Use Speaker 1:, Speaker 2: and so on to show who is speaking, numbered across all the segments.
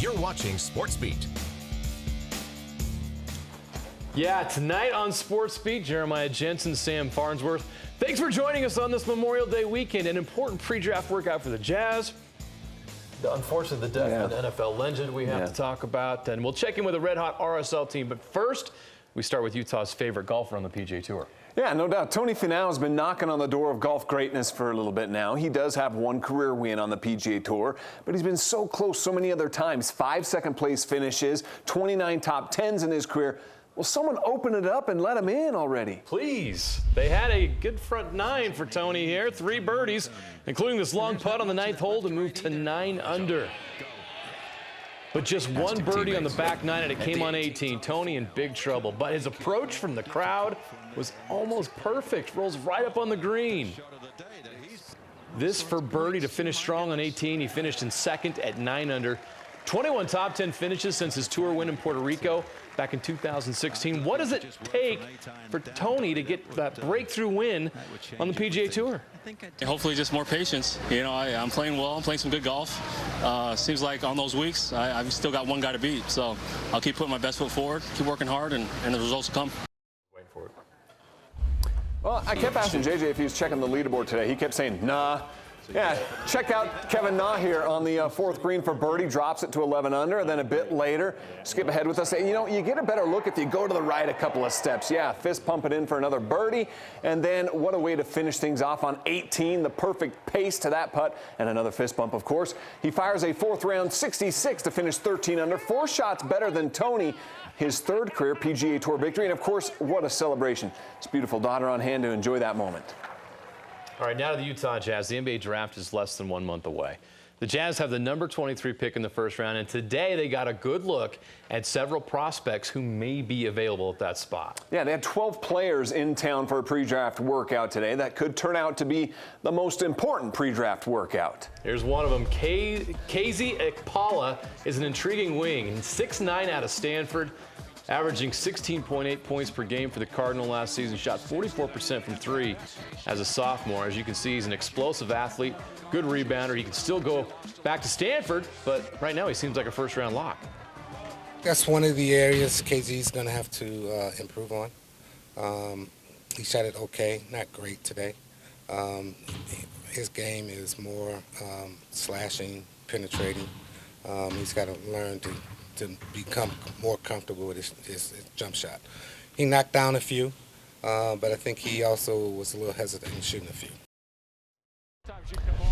Speaker 1: You're watching SportsBeat.
Speaker 2: Yeah, tonight on SportsBeat, Jeremiah Jensen, Sam Farnsworth. Thanks for joining us on this Memorial Day weekend. An important pre-draft workout for the Jazz. Unfortunately, the death of an NFL legend we have to talk about. And we'll check in with a red-hot RSL team. But first, we start with Utah's favorite golfer on the PGA Tour.
Speaker 3: Yeah, no doubt. Tony Finau has been knocking on the door of golf greatness for a little bit now. He does have one career win on the PGA Tour, but he's been so close so many other times. 5 second-place finishes, 29 top 10s in his career. Will someone open it up and let him in already?
Speaker 2: Please. They had a good front 9 for Tony here. 3 birdies, including this long putt on the 9th hole to move to 9 under. But just one birdie on the back 9, and it came on 18. Tony in big trouble. But his approach from the crowd was almost perfect. Rolls right up on the green. This for birdie to finish strong on 18. He finished in second at 9 under. 21 top 10 finishes since his tour win in Puerto Rico back in 2016. What does it take for Tony to get that breakthrough win on the PGA Tour?
Speaker 4: Hopefully just more patience. You know, I'm playing well. I'm playing some good golf. Seems like on those weeks, I've still got one guy to beat. So I'll keep putting my best foot forward, keep working hard, and the results will come.
Speaker 2: Wait for it.
Speaker 3: Well, I kept asking JJ if he was checking the leaderboard today. He kept saying, nah. Yeah, check out Kevin Na here on the 4th green for birdie, drops it to 11 under, and then a bit later, skip ahead with us. You know, you get a better look if you go to the right a couple of steps. Yeah, fist pump it in for another birdie, and then what a way to finish things off on 18, the perfect pace to that putt, and another fist bump, of course. He fires a 4th round 66 to finish 13 under, 4 shots better than Tony. His 3rd career PGA Tour victory, and of course, what a celebration. His beautiful daughter on hand to enjoy that moment.
Speaker 2: All right, now to the Utah Jazz. The NBA draft is less than 1 month away. The Jazz have the number 23 pick in the first round, and today they got a good look at several prospects who may be available at that spot.
Speaker 3: Yeah, they had 12 players in town for a pre-draft workout today. That could turn out to be the most important pre-draft workout.
Speaker 2: Here's one of them. Kazi Ekpala is an intriguing wing. 6'9" out of Stanford, averaging 16.8 points per game for the Cardinal last season. Shot 44% from 3 as a sophomore. As you can see, he's an explosive athlete, good rebounder. He can still go back to Stanford, but right now he seems like a first-round lock.
Speaker 5: That's one of the areas KZ's going to have to improve on. He shot it okay, not great today. His game is more slashing, penetrating. He's got to learn to become more comfortable with his jump shot. He knocked down a few, but I think he also was a little hesitant in shooting a few.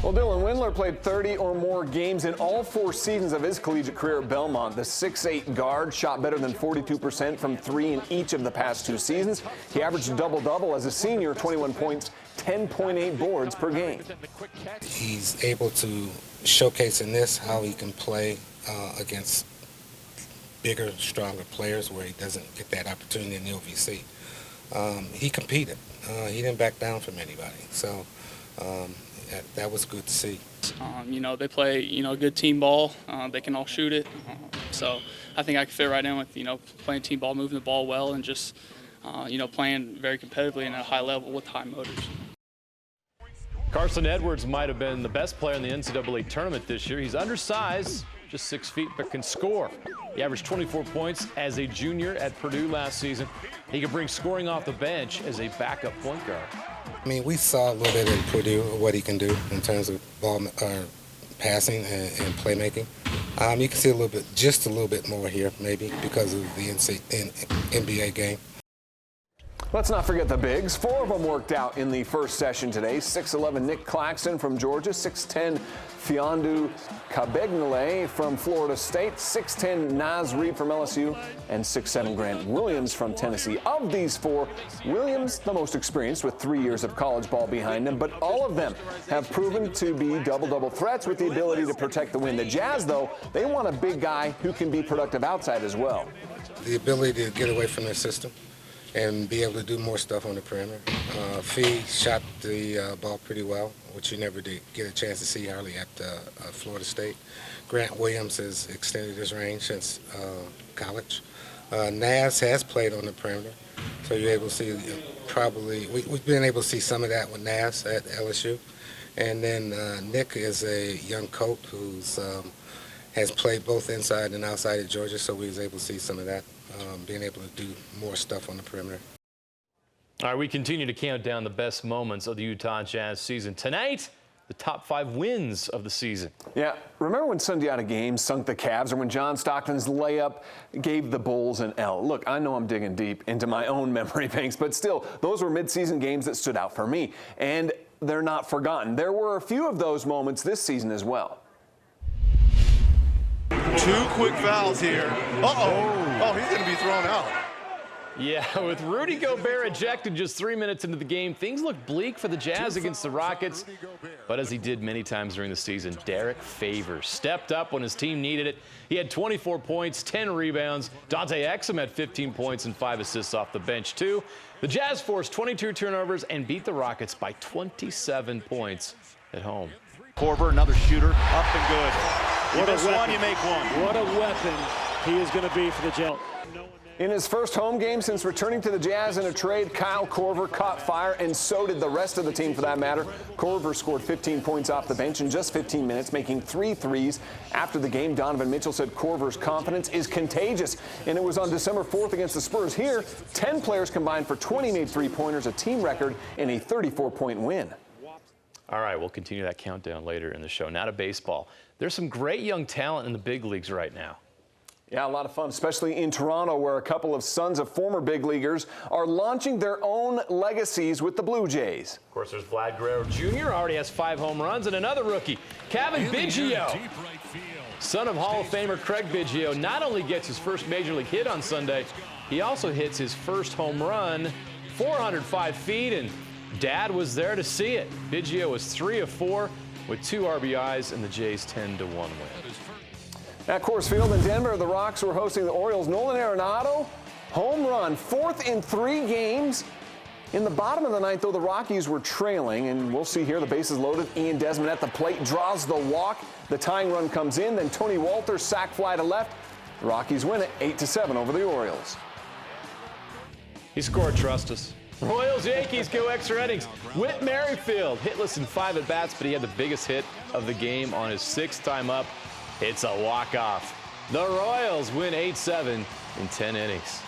Speaker 3: Well, Dylan Windler played 30 or more games in all 4 seasons of his collegiate career at Belmont. The 6'8" guard shot better than 42% from 3 in each of the past 2 seasons. He averaged a double-double as a senior, 21 points, 10.8 boards per game.
Speaker 5: He's able to showcase in this how he can play against bigger, stronger players where he doesn't get that opportunity in the OVC. He competed. He didn't back down from anybody. So that was good to see.
Speaker 6: You know, they play, you know, good team ball. They can all shoot it. So I think I can fit right in with, you know, playing team ball, moving the ball well, and just, you know, playing very competitively and at a high level with high motors.
Speaker 2: Carson Edwards might have been the best player in the NCAA tournament this year. He's undersized, just 6 feet, but can score. He averaged 24 points as a junior at Purdue last season. He can bring scoring off the bench as a backup point guard.
Speaker 5: I mean, we saw a little bit in Purdue what he can do in terms of ball passing and playmaking. You can see a little bit, just a little bit more here, maybe because of the NBA game.
Speaker 3: Let's not forget the bigs. 4 of them worked out in the first session today. 6'11" Nick Claxton from Georgia, 6'10" Fiondu Kabegnale from Florida State, 6'10" Naz Reid from LSU, and 6'7" Grant Williams from Tennessee. Of these 4, Williams the most experienced with 3 years of college ball behind him, but all of them have proven to be double-double threats with the ability to protect the win. The Jazz, though, they want a big guy who can be productive outside as well.
Speaker 5: The ability to get away from their system and be able to do more stuff on the perimeter. Fee shot the ball pretty well, which you never did get a chance to see hardly at Florida State. Grant Williams has extended his range since college. Naz has played on the perimeter, so you're able to see probably, we've been able to see some of that with Naz at LSU. And then Nick is a young coach who's has played both inside and outside of Georgia, so we was able to see some of that, being able to do more stuff on the perimeter.
Speaker 2: All right, we continue to count down the best moments of the Utah Jazz season. Tonight, the top 5 wins of the season.
Speaker 3: Yeah, remember when Sundiata Games sunk the Cavs, or when John Stockton's layup gave the Bulls an L? Look, I know I'm digging deep into my own memory banks, but still, those were midseason games that stood out for me, and they're not forgotten. There were a few of those moments this season as well.
Speaker 1: 2 quick fouls here. Oh, he's going to be thrown out.
Speaker 2: Yeah, with Rudy Gobert ejected just 3 minutes into the game, things look bleak for the Jazz against the Rockets. But as he did many times during the season, Derek Favors stepped up when his team needed it. He had 24 points, 10 rebounds. Dante Exum had 15 points and 5 assists off the bench, too. The Jazz forced 22 turnovers and beat the Rockets by 27 points at home.
Speaker 7: Korver, another shooter, up and good. You miss one, you make one.
Speaker 8: What a weapon he is going to be for the Jazz.
Speaker 3: In his first home game since returning to the Jazz in a trade, Kyle Korver caught fire, and so did the rest of the team for that matter. Korver scored 15 points off the bench in just 15 minutes, making 3 threes. After the game, Donovan Mitchell said Korver's confidence is contagious, and it was on December 4th against the Spurs. Here, 10 players combined for 20 made three-pointers, a team record, and a 34-point win.
Speaker 2: All right, we'll continue that countdown later in the show. Now to baseball. There's some great young talent in the big leagues right now.
Speaker 3: Yeah, a lot of fun, especially in Toronto, where a couple of sons of former big leaguers are launching their own legacies with the Blue Jays.
Speaker 2: Of course, there's Vlad Guerrero Jr., already has 5 home runs, and another rookie, Kevin Biggio. Son of Hall of Famer Craig Biggio not only gets his first major league hit on Sunday, he also hits his first home run, 405 feet, and Dad was there to see it. Biggio was 3 of 4 with 2 RBIs and the Jays' 10-1 win.
Speaker 3: At Coors Field in Denver, the Rocks were hosting the Orioles. Nolan Arenado, home run, 4th in 3 games. In the bottom of the 9th, though, the Rockies were trailing, and we'll see here the bases loaded. Ian Desmond at the plate draws the walk. The tying run comes in. Then Tony Walters sac fly to left. The Rockies win it 8-7 over the Orioles.
Speaker 2: He scored, trust us. Royals-Yankees go extra innings. Whit Merrifield hitless in 5 at-bats, but he had the biggest hit of the game on his 6th time up. It's a walk-off. The Royals win 8-7 in 10 innings.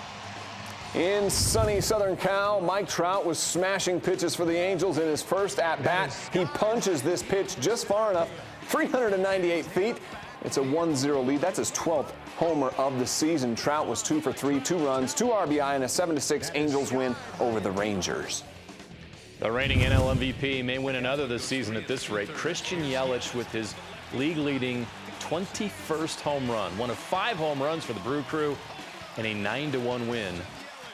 Speaker 3: In sunny Southern Cal, Mike Trout was smashing pitches for the Angels in his first at-bat. He punches this pitch just far enough, 398 feet. It's a 1-0 lead. That's his 12th homer of the season. Trout was 2 for 3, 2 runs, 2 RBI, and a 7-6 Angels win over the Rangers.
Speaker 2: The reigning NL MVP may win another this season at this rate. Christian Yelich with his league-leading 21st home run, one of 5 home runs for the Brew Crew, and a 9-1 win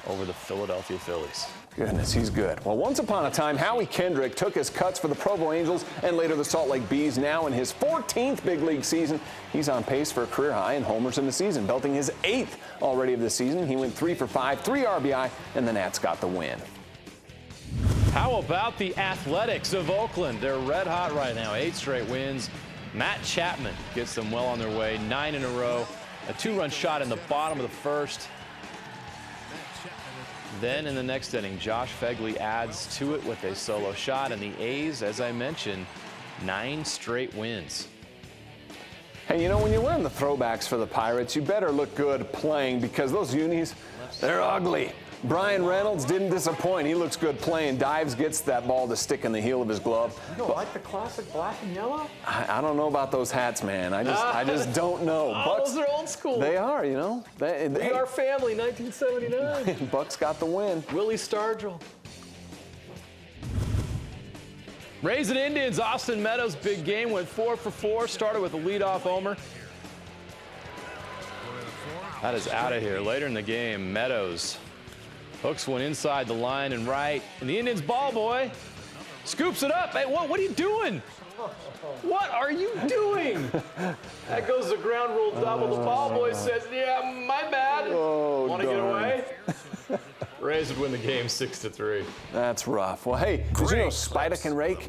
Speaker 2: over the Philadelphia Phillies.
Speaker 3: Goodness, he's good. Well, once upon a time, Howie Kendrick took his cuts for the Provo Angels and later the Salt Lake Bees. Now in his 14th big league season, he's on pace for a career high in homers in the season, belting his 8th already of the season. He went 3 for 5, 3 RBI, and the Nats got the win.
Speaker 2: How about the Athletics of Oakland? They're red hot right now, 8 straight wins. Matt Chapman gets them well on their way, 9 in a row. A 2-run shot in the bottom of the first. Then in the next inning, Josh Fegley adds to it with a solo shot, and the A's, as I mentioned, 9 straight wins.
Speaker 3: Hey, you know, when you're wearing the throwbacks for the Pirates, you better look good playing, because those unis, they're ugly. Brian Reynolds didn't disappoint. He looks good playing. Dives, gets that ball to stick in the heel of his glove.
Speaker 2: You don't like the classic black and yellow?
Speaker 3: I don't know about those hats, man. I just don't know.
Speaker 2: Bucks, those are old school.
Speaker 3: They are, you know.
Speaker 2: We are family, 1979.
Speaker 3: Bucks got the win.
Speaker 2: Willie Stargell. Rays and Indians, Austin Meadows, big game, went 4 for 4, started with a leadoff homer. That is out of here. Later in the game, Meadows hooks one inside the line and right, and the Indians ball boy scoops it up. Hey, what are you doing? What are you doing? That goes the ground rule double. The ball boy says, yeah, my bad.
Speaker 3: Oh,
Speaker 2: want to get away? Rays would win the game 6-3.
Speaker 3: That's rough. Well, hey, did you know Spida can rake?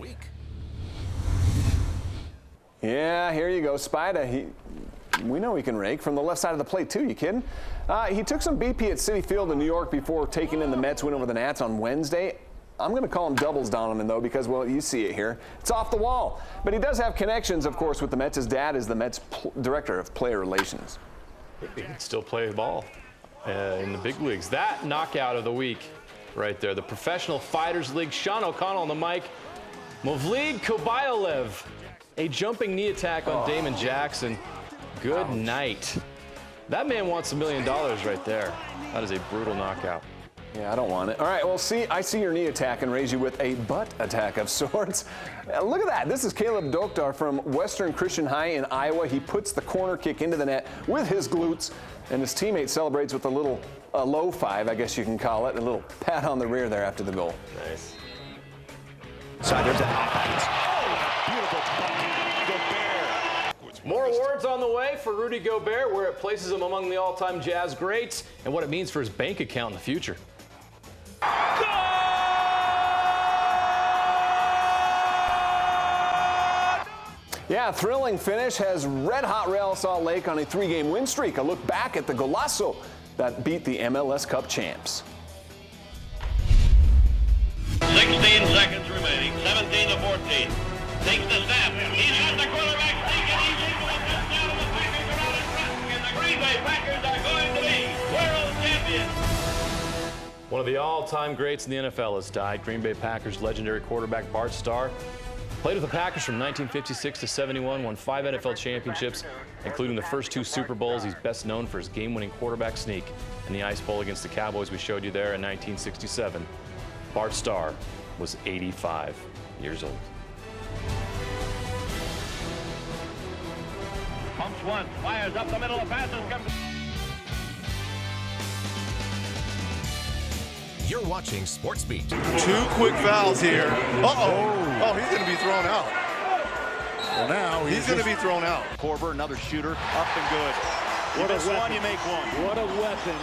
Speaker 3: Yeah, here you go. Spida, we know he can rake from the left side of the plate, too. You kidding? He took some BP at Citi Field in New York before taking in the Mets win over the Nats on Wednesday. I'm going to call him doubles Donovan, though, because, well, you see it here. It's off the wall. But he does have connections, of course, with the Mets. His dad is the Mets director of player relations.
Speaker 2: He can still play ball in the big leagues. That knockout of the week right there. The Professional Fighters League. Sean O'Connell on the mic. Movlid Kobayayev. A jumping knee attack on Damon Jackson. Good night. That man wants $1 million right there. That is a brutal knockout.
Speaker 3: Yeah, I don't want it. All right, well, I see your knee attack and raise you with a butt attack of sorts. Look at that. This is Caleb Dokdar from Western Christian High in Iowa. He puts the corner kick into the net with his glutes, and his teammate celebrates with a little low five, I guess you can call it, a little pat on the rear there after the goal.
Speaker 2: Nice.
Speaker 7: Side there's a beautiful Gobert.
Speaker 2: More awards on the way for Rudy Gobert, where it places him among the all-time Jazz greats and what it means for his bank account in the future.
Speaker 3: Yeah, thrilling finish has red-hot Real Salt Lake on a 3-game win streak. A look back at the golazo that beat the MLS Cup champs.
Speaker 9: 16 seconds remaining. 17 to 14. Takes the snap. He's got the quarterback sneak, and he's into the touchdown, and the Packers are out in front. And the Green Bay Packers are going to be world champions.
Speaker 2: One of the all-time greats in the NFL has died. Green Bay Packers legendary quarterback Bart Starr played with the Packers from 1956 to 71, won 5 NFL championships, including the first 2 Super Bowls. He's best known for his game-winning quarterback sneak in the Ice Bowl against the Cowboys we showed you there in 1967. Bart Starr was 85 years old.
Speaker 9: Pumps once, fires up the middle of passes.
Speaker 10: You're watching SportsBeat.
Speaker 1: 2 quick fouls here. Oh, he's going to be thrown out. Well, now he's going to be thrown out.
Speaker 7: Korver, another shooter, up and good. You miss one, you make one.
Speaker 8: What a weapon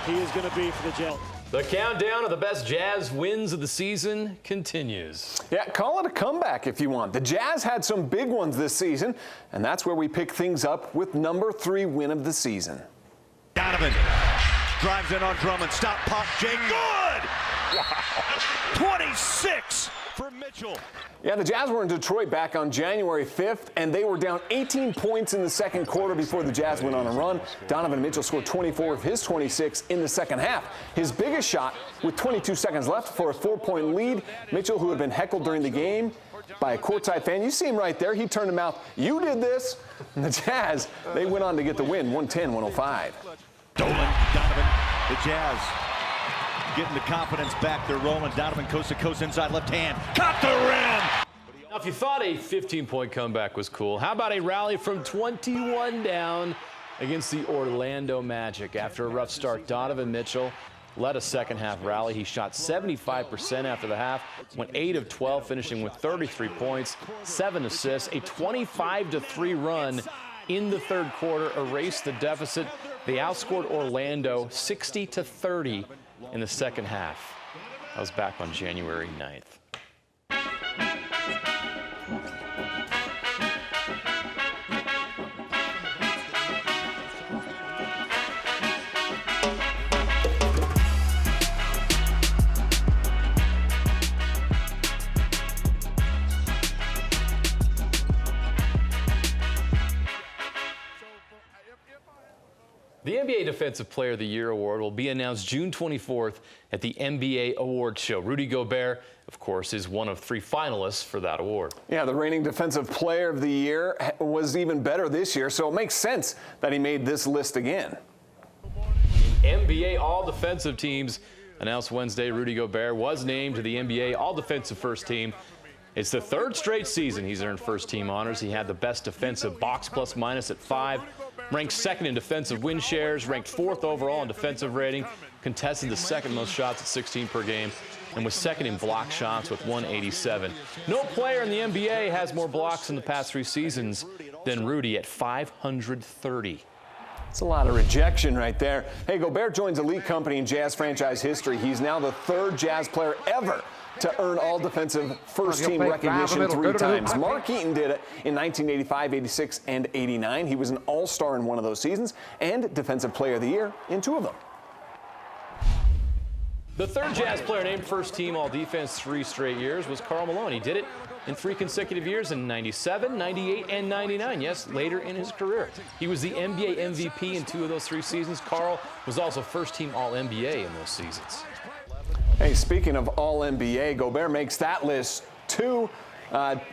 Speaker 8: he is going to be for the Jets.
Speaker 2: The countdown of the best Jazz wins of the season continues.
Speaker 3: Yeah, call it a comeback if you want. The Jazz had some big ones this season, and that's where we pick things up with number 3 win of the season.
Speaker 7: Donovan drives in on Drummond. Stop, pop, Jay. Good! Wow. 26 for Mitchell.
Speaker 3: Yeah, the Jazz were in Detroit back on January 5th, and they were down 18 points in the second quarter before the Jazz went on a run. Donovan Mitchell scored 24 of his 26 in the second half. His biggest shot with 22 seconds left for a 4-point lead. Mitchell, who had been heckled during the game by a courtside fan, you see him right there, he turned him out, "You did this." And the Jazz, they went on to get the win, 110-105.
Speaker 7: Dolan, Donovan, the Jazz getting the confidence back. They're rolling. Donovan coast to coast inside left hand. Caught the rim.
Speaker 2: Now, if you thought a 15-point comeback was cool, how about a rally from 21 down against the Orlando Magic? After a rough start, Donovan Mitchell led a second-half rally. He shot 75% after the half, went 8 of 12, finishing with 33 points, 7 assists, a 25-3 run in the third quarter, erased the deficit. They outscored Orlando 60-30 in the second half. That was back on January 9th. The NBA Defensive Player of the Year award will be announced June 24th at the NBA Awards Show. Rudy Gobert, of course, is one of 3 finalists for that award. Yeah, the reigning Defensive Player of the Year was even better this year, so it makes sense that he made this list again. NBA All-Defensive Teams announced Wednesday Rudy Gobert was named to the NBA All-Defensive First Team. It's the 3rd straight season he's earned first-team honors. He had the best defensive box plus minus at 5. Ranked 2nd in defensive win shares, ranked 4th overall in defensive rating, contested the 2nd most shots at 16 per game, and was 2nd in block shots with 187. No player in the NBA has more blocks in the past 3 seasons than Rudy at 530. That's a lot of rejection right there. Hey, Gobert joins elite company in Jazz franchise history. He's now the 3rd Jazz player ever to earn all-defensive first-team recognition 3 times. Mark Eaton did it in 1985, 86, and 89. He was an all-star in one of those seasons and Defensive Player of the Year in 2 of them. The third Jazz player named first team All-Defense 3 straight years was Karl Malone. He did it in 3 consecutive years in 97, 98, and 99. Yes, later in his career. He was the NBA MVP in 2 of those 3 seasons. Karl was also first team All-NBA in those seasons.
Speaker 3: Hey, speaking of All-NBA, Gobert makes that list too.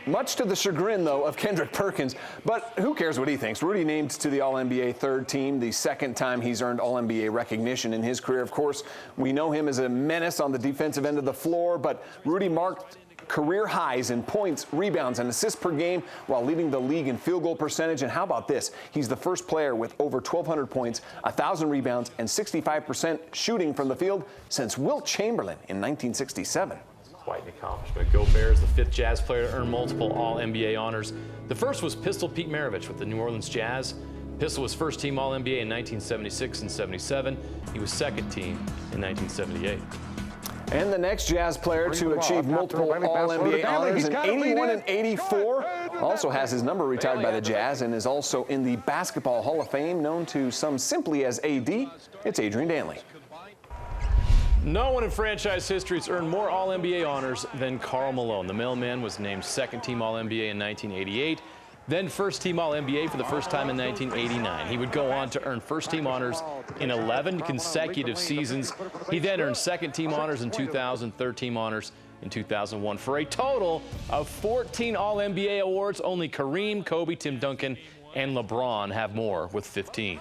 Speaker 3: Much to the chagrin, though, of Kendrick Perkins. But who cares what he thinks? Rudy named to the All-NBA third team, the second time he's earned All-NBA recognition in his career. Of course, we know him as a menace on the defensive end of the floor, but Rudy marked career highs in points, rebounds, and assists per game while leading the league in field goal percentage. And how about this? He's the first player with over 1,200 points, 1,000 rebounds, and 65% shooting from the field since Wilt Chamberlain in 1967.
Speaker 2: Quite an accomplishment. Gobert is the 5th Jazz player to earn multiple All-NBA honors. The first was Pistol Pete Maravich with the New Orleans Jazz. Pistol was first team All-NBA in 1976 and 77. He was second team in 1978.
Speaker 3: And the next Jazz player to achieve multiple All-NBA honors in 81 and 84 also has his number retired by the Jazz and is also in the Basketball Hall of Fame, known to some simply as AD. It's Adrian Danley.
Speaker 2: No one in franchise history has earned more All-NBA honors than Karl Malone. The mailman was named second-team All-NBA in 1988, then first-team All-NBA for the first time in 1989. He would go on to earn first-team honors in 11 consecutive seasons. He then earned second-team honors in 2000, third-team honors in 2001, for a total of 14 All-NBA awards. Only Kareem, Kobe, Tim Duncan, and LeBron have more with 15.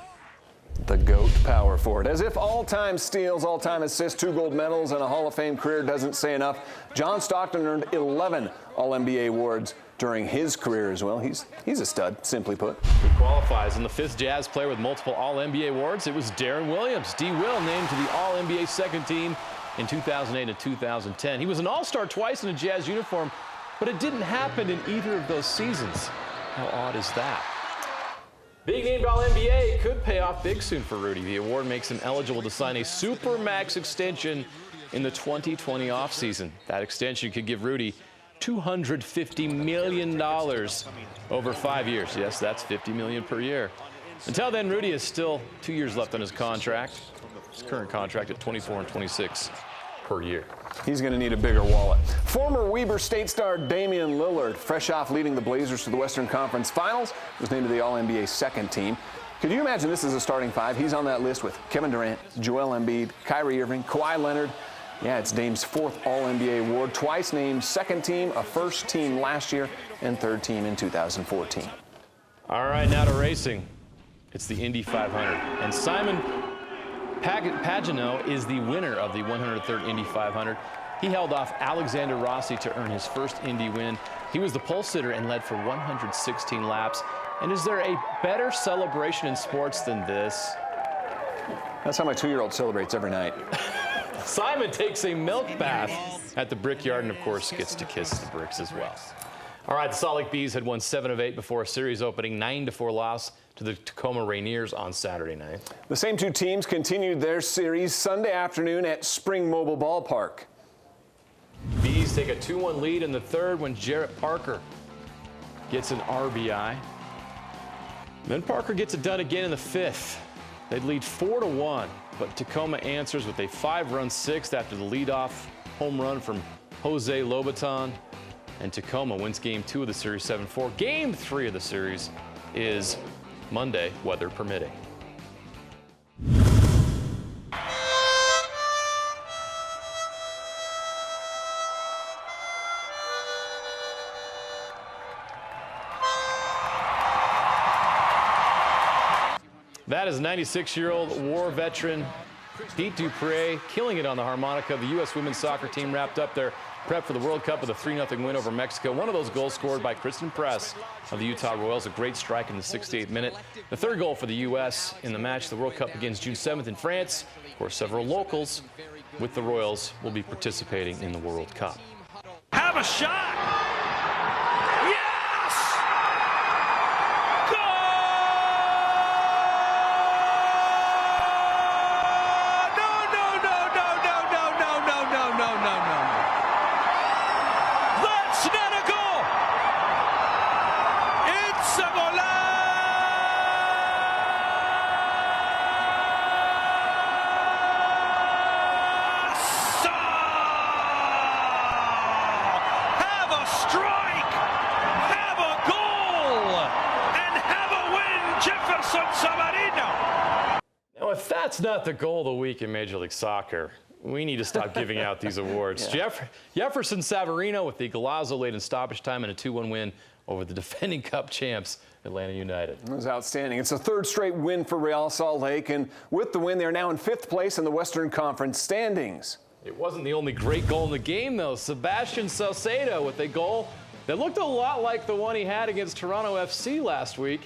Speaker 3: The GOAT power forward. As if all-time steals, all-time assists, 2 gold medals, and a Hall of Fame career doesn't say enough, John Stockton earned 11 All-NBA awards during his career as well. He's a stud, simply put.
Speaker 2: He qualifies, and the 5th Jazz player with multiple All-NBA awards, it was Darren Williams. D. Will named to the All-NBA second team in 2008 and 2010. He was an All-Star twice in a Jazz uniform, but it didn't happen in either of those seasons. How odd is that? Being named All-NBA could pay off big soon for Rudy. The award makes him eligible to sign a Supermax extension in the 2020 offseason. That extension could give Rudy $250 million over 5 years. Yes, that's $50 million per year. Until then, Rudy has still 2 years left on his contract. His current contract at $24 and $26 per year.
Speaker 3: He's going to need a bigger wallet. Former Weber State star Damian Lillard, fresh off leading the Blazers to the Western Conference Finals, was named to the All-NBA second team. Could you imagine this as a starting 5? He's on that list with Kevin Durant, Joel Embiid, Kyrie Irving, Kawhi Leonard. Yeah, it's Dame's 4th All-NBA award, twice named second team, a first team last year, and third team in 2014.
Speaker 2: All right, now to racing. It's the Indy 500, and Simon Pagenaud is the winner of the 103rd Indy 500. He held off Alexander Rossi to earn his first Indy win. He was the pole sitter and led for 116 laps. And is there a better celebration in sports than this?
Speaker 3: That's how my 2-year-old celebrates every night.
Speaker 2: Simon takes a milk bath at the Brickyard and, of course, gets to kiss the bricks as well. All right, the Salt Lake Bees had won 7 of 8 before a series opening 9-4 loss to the Tacoma Rainiers on Saturday night.
Speaker 3: The same 2 teams continued their series Sunday afternoon at Spring Mobile Ballpark.
Speaker 2: Bees take a 2-1 lead in the third when Jarrett Parker gets an RBI. Then Parker gets it done again in the 5th. They'd lead 4-1, but Tacoma answers with a 5-run 6th after the leadoff home run from Jose Lobaton. And Tacoma wins Game 2 of the series 7-4. Game 3 of the series is Monday, weather permitting. That is 96-year-old war veteran Pete Dupree killing it on the harmonica. The U.S. women's soccer team wrapped up their prep for the World Cup with a 3-0 win over Mexico. One of those goals scored by Kristen Press of the Utah Royals, a great strike in the 68th minute. The third goal for the U.S. in the match. The World Cup begins June 7th in France. Of course, several locals with the Royals will be participating in the World Cup.
Speaker 11: Have a shot!
Speaker 2: That's not the goal of the week in Major League Soccer. We need to stop giving out these awards.
Speaker 3: Yeah.
Speaker 2: Jefferson Savarino with the Golazo late in stoppage time and a 2-1 win over the defending Cup champs, Atlanta United.
Speaker 3: It was outstanding. It's a third straight win for Real Salt Lake, and with the win, they're now in 5th place in the Western Conference standings.
Speaker 2: It wasn't the only great goal in the game, though. Sebastian Salcedo with a goal that looked a lot like the one he had against Toronto FC last week.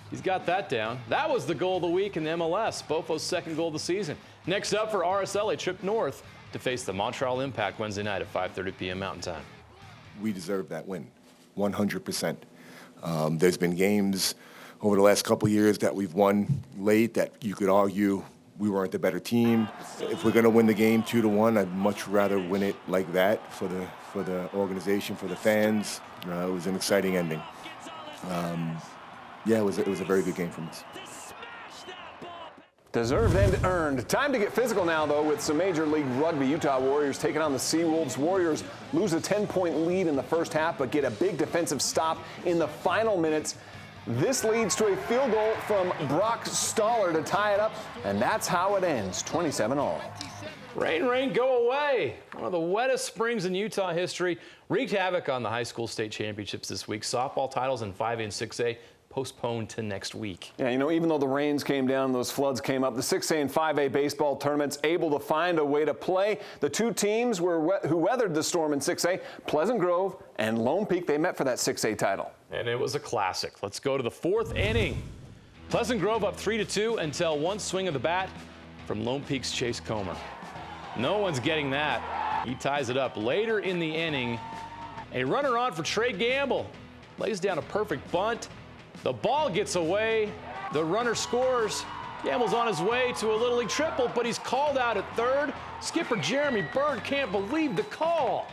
Speaker 2: He's got that down. That was the goal of the week in the MLS, Bofo's second goal of the season. Next up for RSL, a trip north to face the Montreal Impact Wednesday night at 5:30 p.m. Mountain Time.
Speaker 12: We deserve that win, 100%. There's been games over the last couple years that we've won late that you could argue we weren't the better team. If we're going to win the game 2-1, I'd much rather win it like that for the organization, for the fans. It was an exciting ending. Yeah, it was a very good game from us.
Speaker 3: Deserved and earned. Time to get physical now, though, with some Major League Rugby. Utah Warriors taking on the Seawolves. Warriors lose a 10-point lead in the first half, but get a big defensive stop in the final minutes. This leads to a field goal from Bart Starr to tie it up, and that's how it ends, 27-all.
Speaker 2: Rain, go away. One of the wettest springs in Utah history wreaked havoc on the high school state championships this week. Softball titles in 5A and 6A postponed to next week.
Speaker 3: Yeah, you know, even though the rains came down, those floods came up, the 6A and 5A baseball tournaments able to find a way to play. The two teams who weathered the storm in 6A, Pleasant Grove and Lone Peak, they met for that 6A title.
Speaker 2: And it was a classic. Let's go to the 4th inning. Pleasant Grove up 3-2 until one swing of the bat from Lone Peak's Chase Comer. No one's getting that. He ties it up. Later in the inning, a runner on for Trey Gamble. Lays down a perfect bunt. The ball gets away. The runner scores. Gamble's on his way to a Little League triple, but he's called out at third. Skipper Jeremy Bird can't believe the call.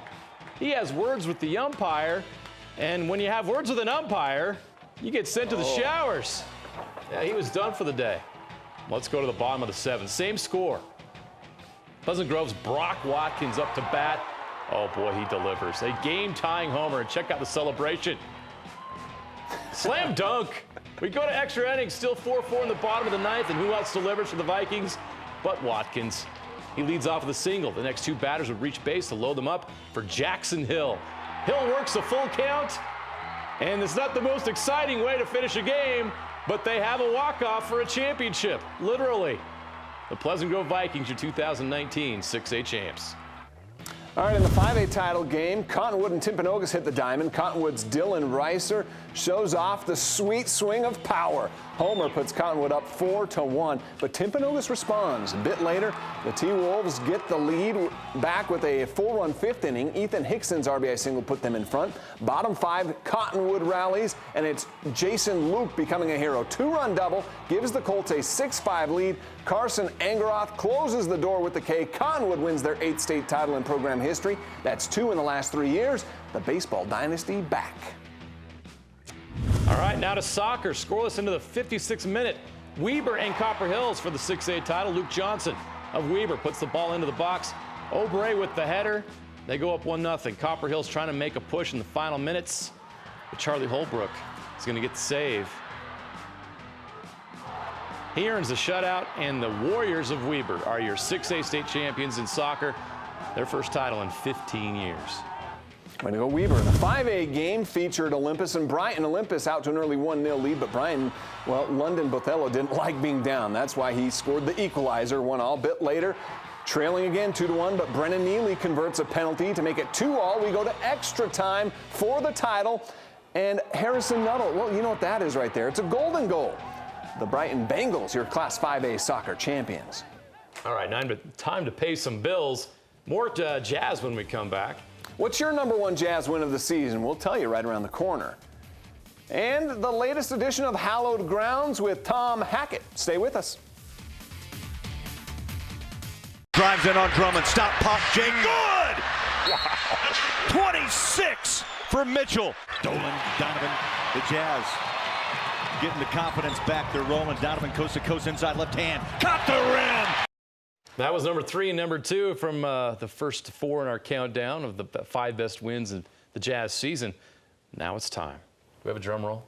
Speaker 2: He has words with the umpire, and when you have words with an umpire, you get sent to the showers. Yeah, he was done for the day. Let's go to the bottom of the 7th. Same score. Pleasant Grove's Brock Watkins up to bat. Oh boy, he delivers. A game-tying homer, and check out the celebration. Slam dunk. We go to extra innings, still 4-4 in the bottom of the 9th, and who else delivers for the Vikings but Watkins? He leads off with a single. The next two batters would reach base to load them up for Jackson Hill. Hill works a full count, and it's not the most exciting way to finish a game, but they have a walk-off for a championship, literally. The Pleasant Grove Vikings, your 2019 6A champs.
Speaker 3: All right, in the 5A title game, Cottonwood and Timpanogos hit the diamond. Cottonwood's Dylan Reiser shows off the sweet swing of power. Homer puts Cottonwood up 4-1, but Timpanogos responds. A bit later, the T-Wolves get the lead back with a 4-run 5th inning. Ethan Hickson's RBI single put them in front. Bottom 5, Cottonwood rallies, and it's Jason Luke becoming a hero. 2-run double gives the Colts a 6-5 lead. Carson Angeroth closes the door with the K. Cottonwood wins their 8th state title in program history. That's 2 in the last 3 years. The baseball dynasty back.
Speaker 2: All right, now to soccer. Scoreless into the 56th minute. Weber and Copper Hills for the 6A title. Luke Johnson of Weber puts the ball into the box. Obrey with the header. They go up 1-0. Copper Hills trying to make a push in the final minutes. But Charlie Holbrook is going to get the save. He earns the shutout, and the Warriors of Weber are your 6A state champions in soccer. Their first title in 15 years.
Speaker 3: Way to go, Weber. The 5A game featured Olympus and Brighton. Olympus out to an early 1-0 lead, but Brighton, well, London Bothello didn't like being down. That's why he scored the equalizer 1-all. Bit later, trailing again 2-1, but Brennan Neely converts a penalty to make it 2-all. We go to extra time for the title, and Harrison Nuttall, well, you know what that is right there. It's a golden goal. The Brighton Bengals, your Class 5A soccer champions.
Speaker 2: All right, time to pay some bills. More Jazz when we come back.
Speaker 3: What's your #1 Jazz win of the season? We'll tell you right around the corner. And the latest edition of Hallowed Grounds with Tom Hackett. Stay with us.
Speaker 7: Drives in on Drummond. Stop, pop, Jay. Good! Wow. 26 for Mitchell. Dolan, Donovan, the Jazz getting the confidence back. They're rolling. Donovan coast to coast inside left hand. Caught the rim!
Speaker 2: That was number 3 and number 2 from the first 4 in our countdown of the 5 best wins of the Jazz season. Now it's time. Do we have a drum roll?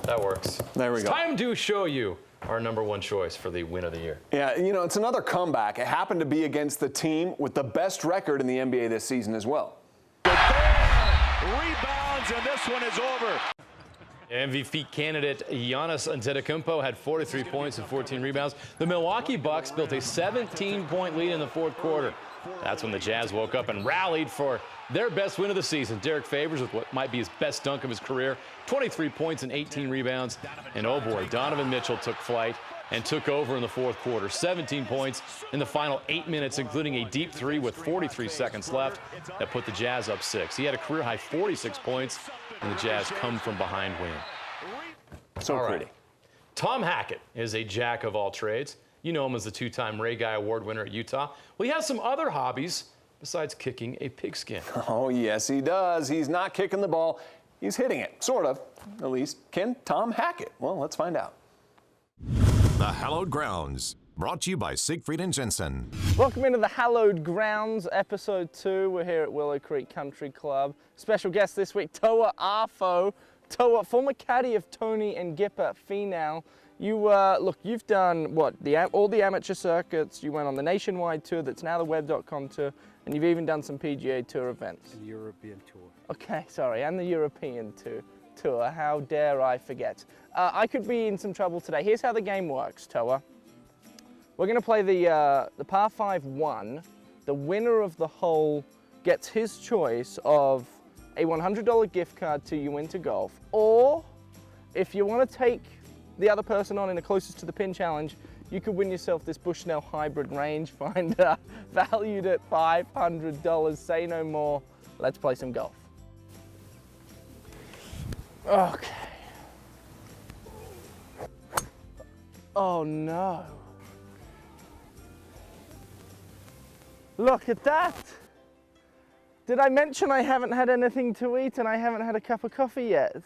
Speaker 2: That works.
Speaker 3: There we go.
Speaker 2: It's time to show you our '1 choice for the win of the year.
Speaker 3: Yeah, you know, it's another comeback. It happened to be against the team with the best record in the NBA this season as well.
Speaker 7: Rebounds, and this one is over.
Speaker 2: MVP candidate Giannis Antetokounmpo had 43 points and 14 rebounds. The Milwaukee Bucks built a 17-point lead in the fourth quarter. That's when the Jazz woke up and rallied for their best win of the season. Derek Favors with what might be his best dunk of his career, 23 points and 18 rebounds. And oh boy, Donovan Mitchell took flight and took over in the fourth quarter. 17 points in the final 8 minutes, including a deep three with 43 seconds left that put the Jazz up 6. He had a career-high 46 points, and the Jazz come from behind win.
Speaker 3: So
Speaker 2: all
Speaker 3: pretty.
Speaker 2: Right. Tom Hackett is a jack of all trades. You know him as the 2-time Ray Guy Award winner at Utah. Well, he has some other hobbies besides kicking a pigskin.
Speaker 3: Oh, yes, he does. He's not kicking the ball. He's hitting it, sort of, at least. Can Tom Hackett? Well, let's find out.
Speaker 10: The Hallowed Grounds, brought to you by Siegfried and Jensen.
Speaker 13: Welcome into the Hallowed Grounds, episode 2. We're here at Willow Creek Country Club. Special guest this week, Toa Arfo. Toa, former caddy of Tony and Gipper Finau. Look, you've done, what, all the amateur circuits. You went on the nationwide tour that's now the web.com tour, and you've even done some PGA Tour events.
Speaker 14: And the European Tour.
Speaker 13: Okay, sorry, and the European tour. How dare I forget. I could be in some trouble today. Here's how the game works, Toa. We're going to play the par 5 1. The winner of the hole gets his choice of a $100 gift card to You Into Golf, or if you want to take the other person on in the closest to the pin challenge, you could win yourself this Bushnell hybrid rangefinder valued at $500. Say no more. Let's play some golf. Okay. Oh no. Look at that. Did I mention I haven't had anything to eat and I haven't had a cup of coffee yet?
Speaker 14: You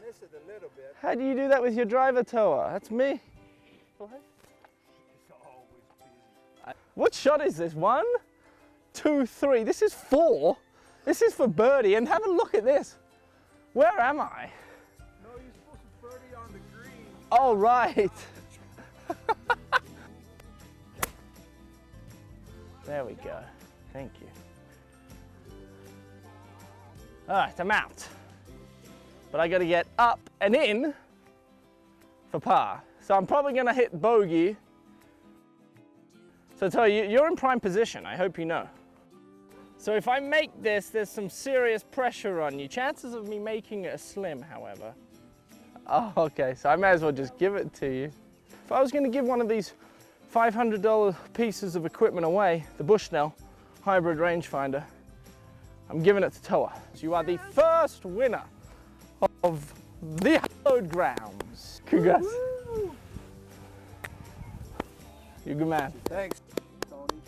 Speaker 14: miss it a little bit.
Speaker 13: How do you do that with your driver, Toa? That's me. What shot is this? 1, 2, 3. This is 4. This is for birdie. And have a look at this. Where am I?
Speaker 14: No, you're supposed to birdie on the green.
Speaker 13: Oh, right. There we go. Thank you. All right, I'm out. But I got to get up and in for par. So I'm probably going to hit bogey. So I tell you, you're in prime position. I hope you know. So if I make this, there's some serious pressure on you. Chances of me making it are slim, however. Oh, okay, so I may as well just give it to you. If I was going to give one of these $500 pieces of equipment away, the Bushnell hybrid rangefinder, I'm giving it to Toa. So you are the first winner of the Hallowed Grounds. Congrats.
Speaker 14: Woo!
Speaker 13: You're a good man.
Speaker 14: Thanks, Tony.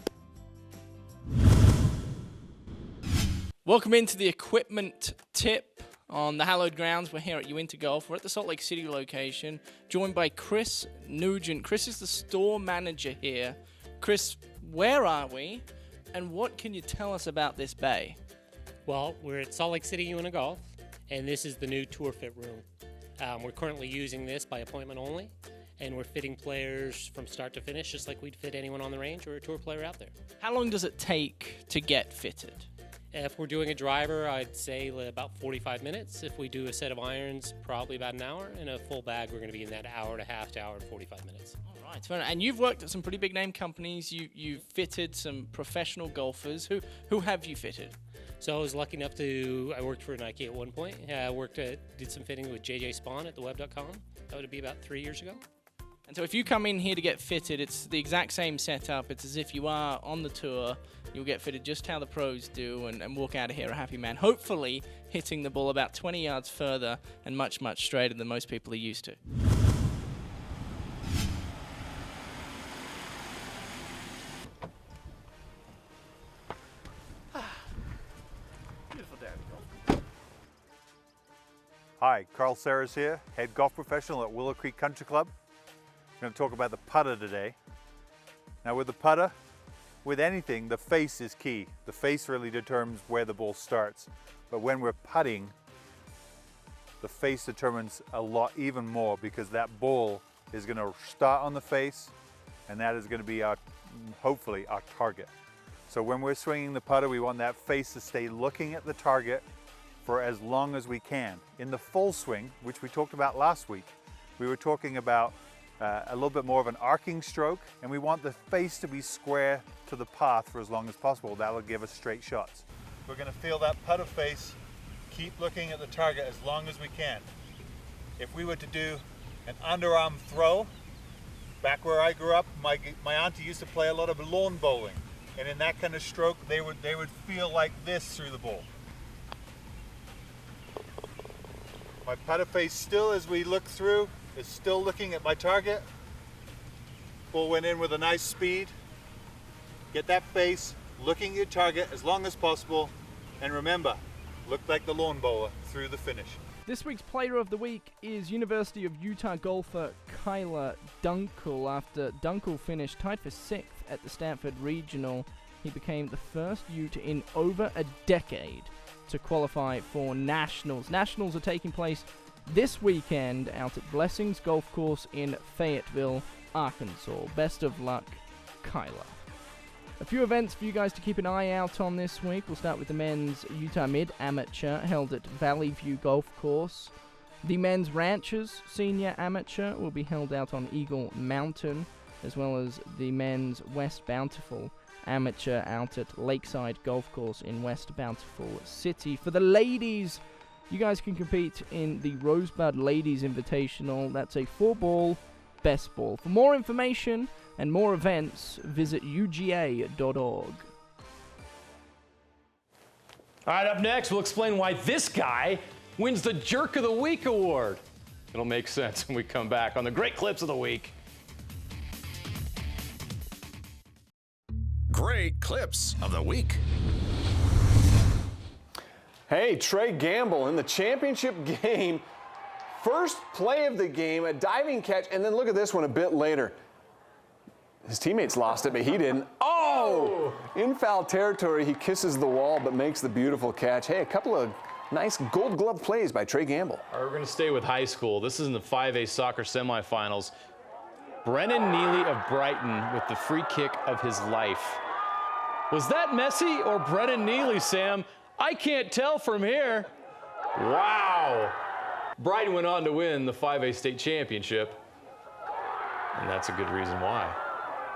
Speaker 13: Welcome into the equipment tip on the Hallowed Grounds. We're here at You Into Golf. We're at the Salt Lake City location, joined by Chris Nugent. Chris is the store manager here. Chris, where are we, and what can you tell us about this bay?
Speaker 15: Well, we're at Salt Lake City You Into Golf, and this is the new Tour Fit room. We're currently using this by appointment only, and we're fitting players from start to finish, just like we'd fit anyone on the range or a tour player out there.
Speaker 13: How long does it take to get fitted?
Speaker 15: If we're doing a driver, I'd say about 45 minutes. If we do a set of irons, probably about an hour. And a full bag, we're going to be in that hour and a half to hour and 45 minutes.
Speaker 13: All right. And you've worked at some pretty big name companies. You've fitted some professional golfers. Who have you fitted?
Speaker 15: So I was lucky enough I worked for Nike at one point. I did some fitting with JJ Spawn at the web.com. That would be about 3 years ago.
Speaker 13: And so if you come in here to get fitted, it's the exact same setup. It's as if you are on the tour. You'll get fitted just how the pros do and walk out of here a happy man, hopefully hitting the ball about 20 yards further and much, much straighter than most people are used to. Beautiful day to golf.
Speaker 16: Hi, Karl Malone here, head golf professional at Willow Creek Country Club. I'm going to talk about the putter today. Now with the putter, with anything, the face is key. The face really determines where the ball starts. But when we're putting, the face determines a lot even more because that ball is going to start on the face, and that is going to be hopefully our target. So when we're swinging the putter, we want that face to stay looking at the target for as long as we can. In the full swing, which we talked about last week, we were talking about a little bit more of an arcing stroke, and we want the face to be square to the path for as long as possible. That will give us straight shots. We're going to feel that putter face, keep looking at the target as long as we can. If we were to do an underarm throw, back where I grew up, my auntie used to play a lot of lawn bowling, and in that kind of stroke, they would feel like this through the ball. My putter face still, as we look through, is still looking at my target. Ball went in with a nice speed. Get that face looking at your target as long as possible, and remember, look like the lawn bowler through the finish.
Speaker 13: This week's Player of the Week is University of Utah golfer Kyler Dunkel. After Dunkel finished tied for 6th at the Stanford Regional, he became the first Ute in over a decade to qualify for Nationals. Nationals are taking place this weekend out at Blessings Golf Course in Fayetteville, Arkansas. Best of luck, Kyler. A few events for you guys to keep an eye out on this week. We'll start with the men's Utah Mid-Amateur held at Valley View Golf Course. The men's Ranchers Senior Amateur will be held out on Eagle Mountain, as well as the men's West Bountiful Amateur out at Lakeside Golf Course in West Bountiful City. For the ladies, you guys can compete in the Rosebud Ladies Invitational. That's a 4-ball best ball. For more information and more events, visit uga.org.
Speaker 2: All right, up next, we'll explain why this guy wins the Jerk of the Week award. It'll make sense when we come back on the Great Clips of the Week.
Speaker 10: Great Clips of the Week.
Speaker 3: Hey, Trey Gamble in the championship game. First play of the game, a diving catch, and then look at this one a bit later. His teammates lost it, but he didn't. Oh! In foul territory, he kisses the wall, but makes the beautiful catch. Hey, a couple of nice gold glove plays by Trey Gamble.
Speaker 2: All right, we're going to stay with high school. This is in the 5A soccer semifinals. Brennan Neely of Brighton with the free kick of his life. Was that Messi or Brennan Neely, Sam? I can't tell from here. Wow. Brighton went on to win the 5A state championship, and that's a good reason why.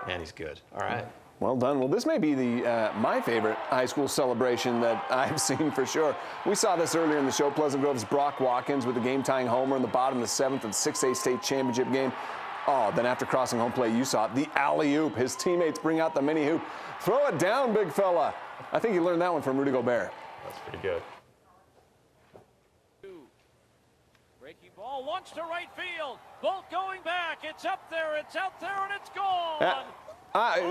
Speaker 2: And he's good. All right.
Speaker 3: Well done. Well, this may be the my favorite high school celebration that I've seen for sure. We saw this earlier in the show. Pleasant Grove's Brock Watkins with the game-tying homer in the bottom of the 7th of the 6A state championship game. Oh, then after crossing home plate, you saw it, the alley-oop. His teammates bring out the mini-hoop. Throw it down, big fella. I think he learned that one from Rudy Gobert.
Speaker 2: That's pretty good.
Speaker 11: Breaking ball, launch to right field. Bolt going back. It's up there, it's out there, and it's gone.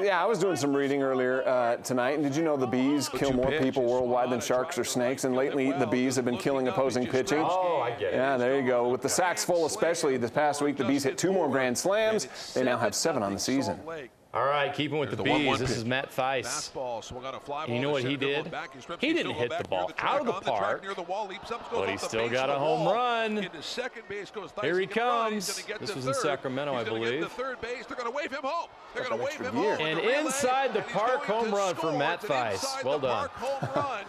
Speaker 3: Yeah, I was doing some reading earlier tonight, and did you know the bees kill more people worldwide than sharks or snakes? And lately, the bees have been killing opposing pitching.
Speaker 2: Oh, I get it.
Speaker 3: Yeah, there you go. With the sacks full, especially this past week, the bees hit 2 more grand slams. They now have 7 on the season.
Speaker 2: All right, keeping with the bees, this is Matt Theis. And you know what he did? He didn't hit the ball out of the park, but he still got a home run. Here he comes. This was in Sacramento, I believe. And inside the park home run for Matt Theis. Well done.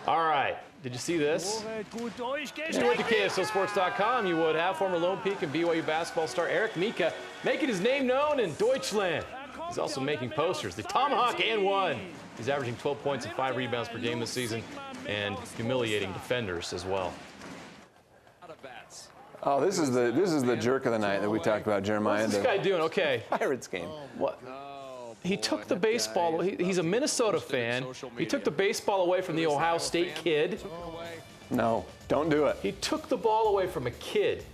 Speaker 2: All right. Did you see this? If you went to KSLSports.com, you would have former Lone Peak and BYU basketball star Eric Mika making his name known in Deutschland. He's also making posters. The Tomahawk and 1. He's averaging 12 points and 5 rebounds per game this season and humiliating defenders as well.
Speaker 3: Oh, this is the jerk of the night that we talked about, Jeremiah.
Speaker 2: What's this guy doing? Okay.
Speaker 3: Pirates game.
Speaker 2: What? He took the baseball. He's a Minnesota fan. He took the baseball away from the Ohio State kid.
Speaker 3: No, don't do it.
Speaker 2: He took the ball away from a kid.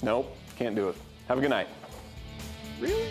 Speaker 3: Nope, can't do it. Have a good night.
Speaker 2: Really?